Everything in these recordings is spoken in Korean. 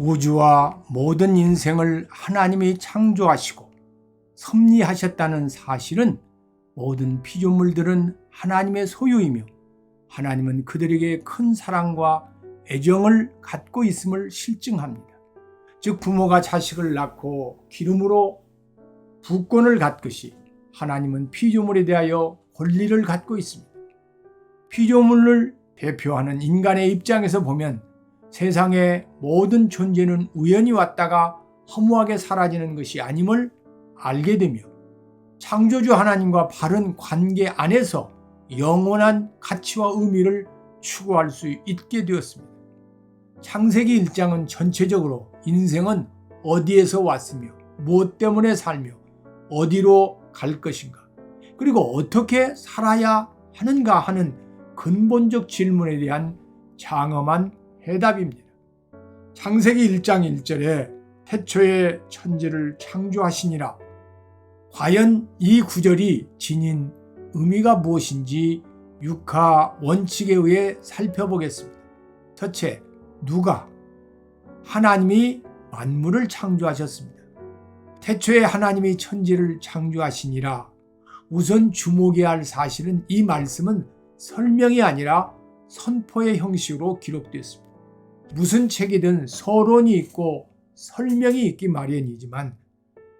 우주와 모든 인생을 하나님이 창조하시고 섭리하셨다는 사실은 모든 피조물들은 하나님의 소유이며 하나님은 그들에게 큰 사랑과 애정을 갖고 있음을 실증합니다. 즉 부모가 자식을 낳고 기름으로 부권을 갖듯이 하나님은 피조물에 대하여 권리를 갖고 있습니다. 피조물을 대표하는 인간의 입장에서 보면 세상의 모든 존재는 우연히 왔다가 허무하게 사라지는 것이 아님을 알게 되며 창조주 하나님과 바른 관계 안에서 영원한 가치와 의미를 추구할 수 있게 되었습니다. 창세기 1장은 전체적으로 인생은 어디에서 왔으며 무엇 때문에 살며 어디로 갈 것인가 그리고 어떻게 살아야 하는가 하는 근본적 질문에 대한 장엄한 해답입니다. 창세기 1장 1절에 태초에 천지를 창조하시니라. 과연 이 구절이 지닌 의미가 무엇인지 육하 원칙에 의해 살펴보겠습니다. 첫째, 누가? 하나님이 만물을 창조하셨습니다. 태초에 하나님이 천지를 창조하시니라. 우선 주목해야 할 사실은 이 말씀은 설명이 아니라 선포의 형식으로 기록되었습니다. 무슨 책이든 서론이 있고 설명이 있기 마련이지만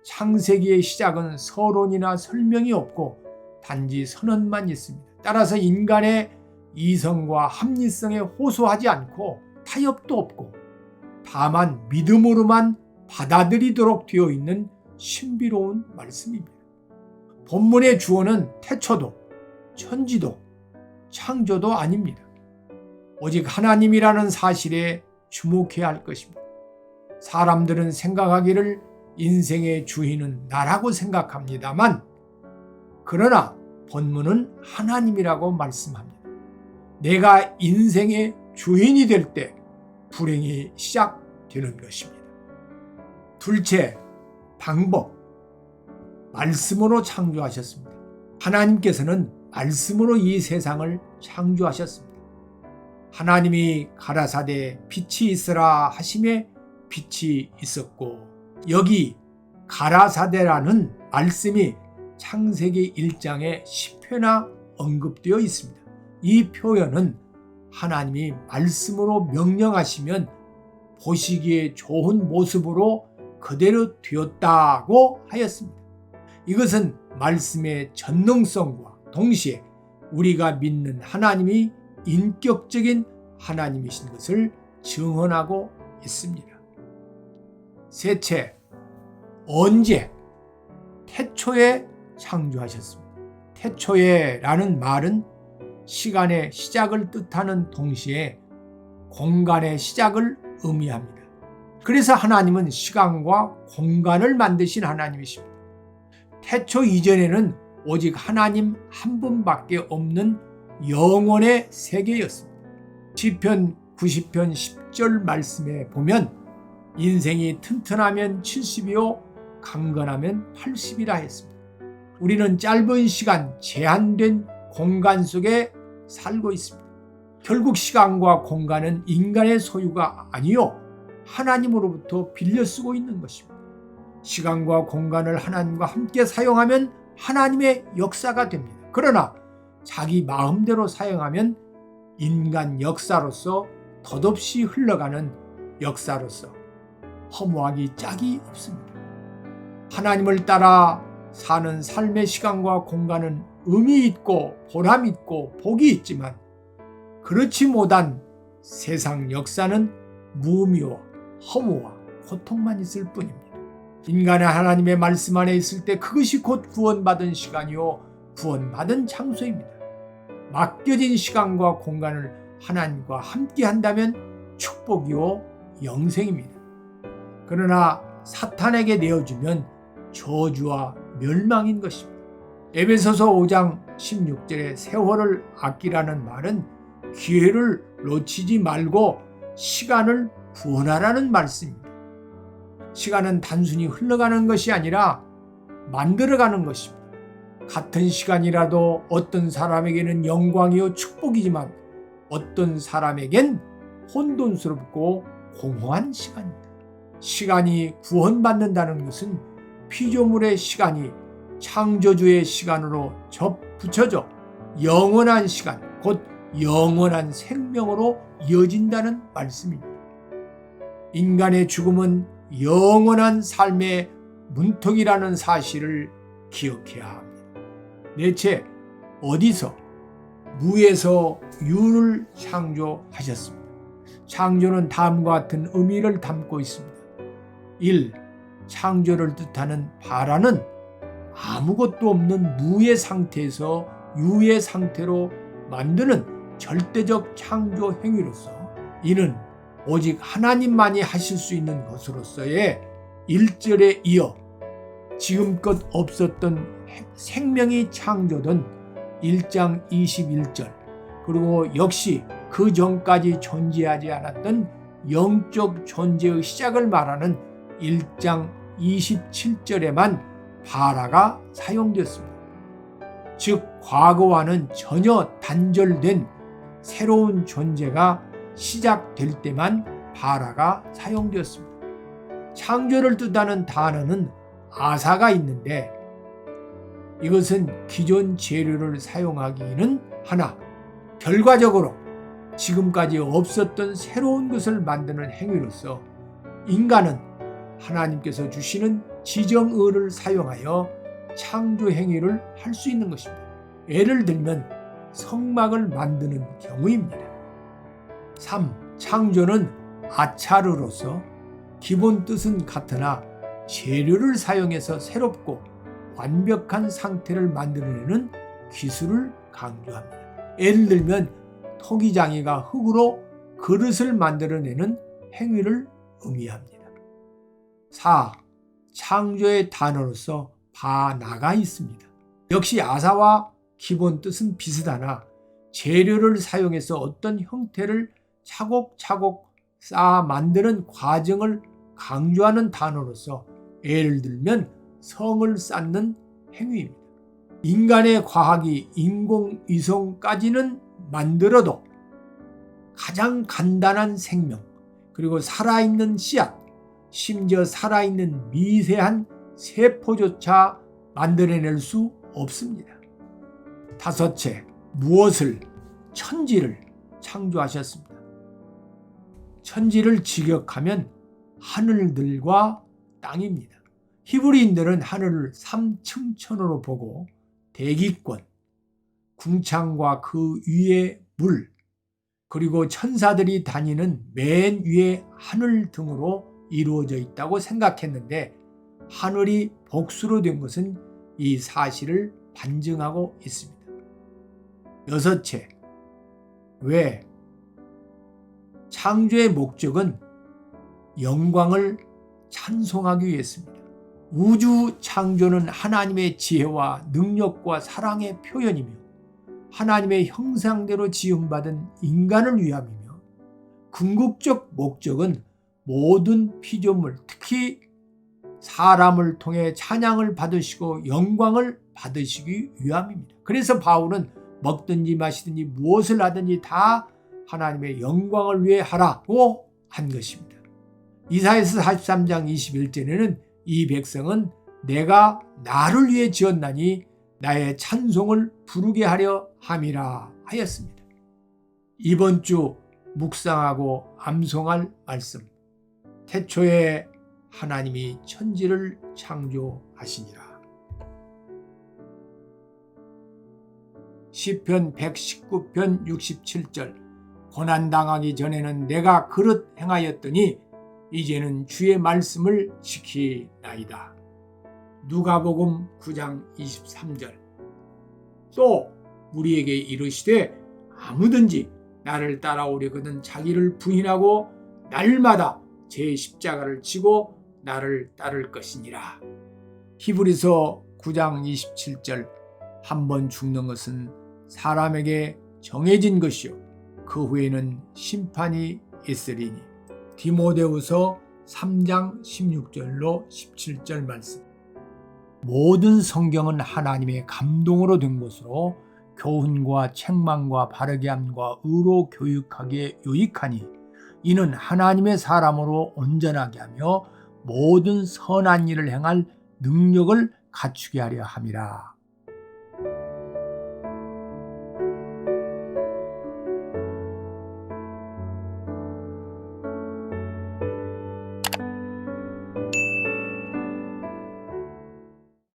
창세기의 시작은 서론이나 설명이 없고 단지 선언만 있습니다. 따라서 인간의 이성과 합리성에 호소하지 않고 타협도 없고 다만 믿음으로만 받아들이도록 되어 있는 신비로운 말씀입니다. 본문의 주어는 태초도, 천지도, 창조도 아닙니다. 오직 하나님이라는 사실에 주목해야 할 것입니다. 사람들은 생각하기를 인생의 주인은 나라고 생각합니다만 그러나 본문은 하나님이라고 말씀합니다. 내가 인생의 주인이 될 때 불행이 시작되는 것입니다. 둘째, 방법. 말씀으로 창조하셨습니다. 하나님께서는 말씀으로 이 세상을 창조하셨습니다. 하나님이 가라사대 빛이 있으라 하심에 빛이 있었고 여기 가라사대라는 말씀이 창세기 1장에 10회나 언급되어 있습니다. 이 표현은 하나님이 말씀으로 명령하시면 보시기에 좋은 모습으로 그대로 되었다고 하였습니다. 이것은 말씀의 전능성과 동시에 우리가 믿는 하나님이 인격적인 하나님이신 것을 증언하고 있습니다. 셋째, 언제? 태초에 창조하셨습니다. 태초에라는 말은 시간의 시작을 뜻하는 동시에 공간의 시작을 의미합니다. 그래서 하나님은 시간과 공간을 만드신 하나님이십니다. 태초 이전에는 오직 하나님 한 분밖에 없는 영원의 세계였습니다. 시편 90편 10절 말씀에 보면 인생이 튼튼하면 70이요 강건하면 80이라 했습니다. 우리는 짧은 시간 제한된 공간 속에 살고 있습니다. 결국 시간과 공간은 인간의 소유가 아니요 하나님으로부터 빌려 쓰고 있는 것입니다. 시간과 공간을 하나님과 함께 사용하면 하나님의 역사가 됩니다. 그러나 자기 마음대로 사용하면 인간 역사로서 덧없이 흘러가는 역사로서 허무하기 짝이 없습니다. 하나님을 따라 사는 삶의 시간과 공간은 의미 있고 보람 있고 복이 있지만 그렇지 못한 세상 역사는 무의미와 허무와 고통만 있을 뿐입니다. 인간의 하나님의 말씀 안에 있을 때 그것이 곧 구원받은 시간이요 구원받은 장소입니다. 맡겨진 시간과 공간을 하나님과 함께 한다면 축복이요 영생입니다. 그러나 사탄에게 내어주면 저주와 멸망인 것입니다. 에베소서 5장 16절에 세월을 아끼라는 말은 기회를 놓치지 말고 시간을 구원하라는 말씀입니다. 시간은 단순히 흘러가는 것이 아니라 만들어가는 것입니다. 같은 시간이라도 어떤 사람에게는 영광이요 축복이지만 어떤 사람에겐 혼돈스럽고 공허한 시간입니다. 시간이 구원받는다는 것은 피조물의 시간이 창조주의 시간으로 붙여져 영원한 시간, 곧 영원한 생명으로 이어진다는 말씀입니다. 인간의 죽음은 영원한 삶의 문턱이라는 사실을 기억해야 합니다. 대체 어디서 무에서 유를 창조하셨습니다. 창조는 다음과 같은 의미를 담고 있습니다. 1. 창조를 뜻하는 바라는 아무것도 없는 무의 상태에서 유의 상태로 만드는 절대적 창조 행위로서 이는 오직 하나님만이 하실 수 있는 것으로서의 1절에 이어 지금껏 없었던 생명이 창조된 1장 21절 그리고 역시 그 전까지 존재하지 않았던 영적 존재의 시작을 말하는 1장 27절에만 바라가 사용되었습니다. 즉 과거와는 전혀 단절된 새로운 존재가 시작될 때만 바라가 사용되었습니다. 창조를 뜻하는 단어는 아사가 있는데 이것은 기존 재료를 사용하기는 하나 결과적으로 지금까지 없었던 새로운 것을 만드는 행위로서 인간은 하나님께서 주시는 지정의를 사용하여 창조 행위를 할 수 있는 것입니다. 예를 들면 성막을 만드는 경우입니다. 3. 창조는 아차르로서 기본 뜻은 같으나 재료를 사용해서 새롭고 완벽한 상태를 만들어내는 기술을 강조합니다. 예를 들면 토기장이가 흙으로 그릇을 만들어내는 행위를 의미합니다. 4. 창조의 단어로서 바나가 있습니다. 역시 아사와 기본 뜻은 비슷하나 재료를 사용해서 어떤 형태를 차곡차곡 쌓아 만드는 과정을 강조하는 단어로서 예를 들면 성을 쌓는 행위입니다. 인간의 과학이 인공위성까지는 만들어도 가장 간단한 생명 그리고 살아있는 씨앗 심지어 살아있는 미세한 세포조차 만들어낼 수 없습니다. 5째, 무엇을? 천지를 창조하셨습니다. 천지를 직역하면 하늘들과 땅입니다. 히브리인들은 하늘을 3층천으로 보고 대기권, 궁창과 그 위에 물, 그리고 천사들이 다니는 맨 위에 하늘 등으로 이루어져 있다고 생각했는데 하늘이 복수로 된 것은 이 사실을 반증하고 있습니다. 6째, 왜? 창조의 목적은 영광을 찬송하기 위해서입니다. 우주 창조는 하나님의 지혜와 능력과 사랑의 표현이며 하나님의 형상대로 지음받은 인간을 위함이며 궁극적 목적은 모든 피조물, 특히 사람을 통해 찬양을 받으시고 영광을 받으시기 위함입니다. 그래서 바울은 먹든지 마시든지 무엇을 하든지 다 하나님의 영광을 위해 하라고 한 것입니다. 이사야서 43장 21절에는 이 백성은 내가 나를 위해 지었나니 나의 찬송을 부르게 하려 함이라 하였습니다. 이번 주 묵상하고 암송할 말씀. 태초에 하나님이 천지를 창조하시니라. 시편 119편 67절 고난당하기 전에는 내가 그릇 행하였더니 이제는 주의 말씀을 지키나이다. 누가복음 9장 23절 또 우리에게 이르시되 아무든지 나를 따라오려거든 자기를 부인하고 날마다 제 십자가를 지고 나를 따를 것이니라. 히브리서 9장 27절 한 번 죽는 것은 사람에게 정해진 것이요 그 후에는 심판이 있으리니. 디모데후서 3장 16절로 17절 말씀. 모든 성경은 하나님의 감동으로 된 것으로 교훈과 책망과 바르게 함과 의로 교육하기에 유익하니 이는 하나님의 사람으로 온전하게 하며 모든 선한 일을 행할 능력을 갖추게 하려 함이라.